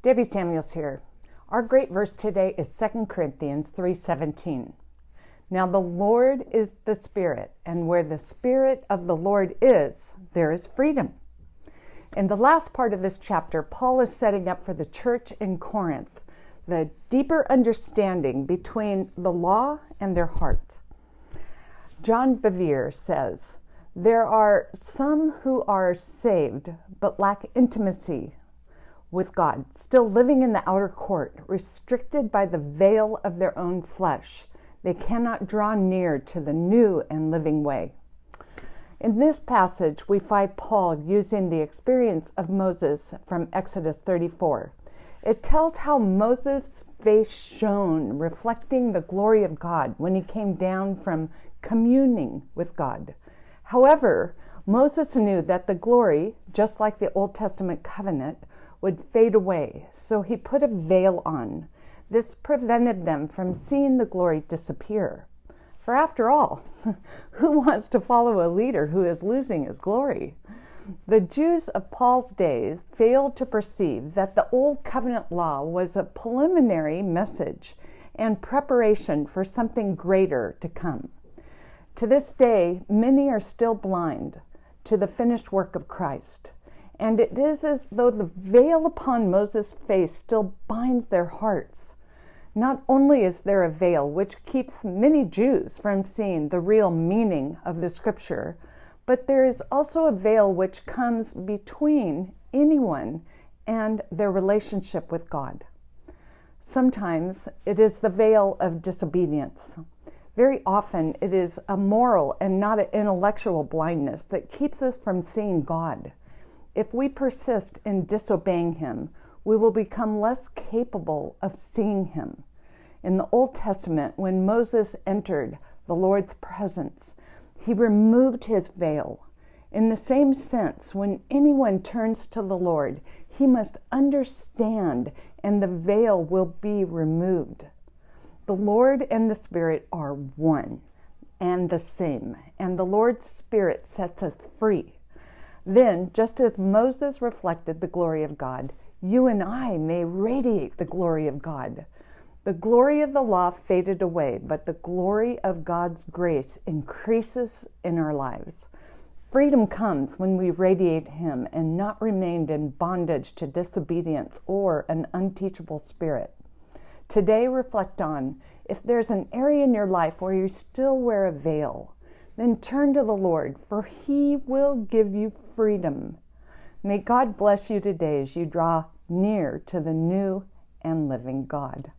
Debbie Samuels here. Our great verse today is 2 Corinthians 3:17. Now the Lord is the Spirit, and where the Spirit of the Lord is, there is freedom. In the last part of this chapter, Paul is setting up for the church in Corinth the deeper understanding between the law and their heart. John Bevere says, there are some who are saved but lack intimacy with God, still living in the outer court, restricted by the veil of their own flesh. They cannot draw near to the new and living way. In this passage, we find Paul using the experience of Moses from Exodus 34. It tells how Moses' face shone, reflecting the glory of God when he came down from communing with God. However, Moses knew that the glory, just like the Old Testament covenant, would fade away, so he put a veil on. This prevented them from seeing the glory disappear. For after all, who wants to follow a leader who is losing his glory? The Jews of Paul's days failed to perceive that the Old Covenant law was a preliminary message and preparation for something greater to come. To this day, many are still blind to the finished work of Christ. And it is as though the veil upon Moses' face still binds their hearts. Not only is there a veil which keeps many Jews from seeing the real meaning of the scripture, but there is also a veil which comes between anyone and their relationship with God. Sometimes it is the veil of disobedience. Very often it is a moral and not an intellectual blindness that keeps us from seeing God. If we persist in disobeying him, we will become less capable of seeing him. In the Old Testament, when Moses entered the Lord's presence, he removed his veil. In the same sense, when anyone turns to the Lord, he must understand, and the veil will be removed. The Lord and the Spirit are one and the same, and the Lord's Spirit sets us free. Then, just as Moses reflected the glory of God, you and I may radiate the glory of God. The glory of the law faded away, but the glory of God's grace increases in our lives. Freedom comes when we radiate him and not remain in bondage to disobedience or an unteachable spirit. Today, reflect on if there's an area in your life where you still wear a veil. Then turn to the Lord, for he will give you freedom. May God bless you today as you draw near to the new and living God.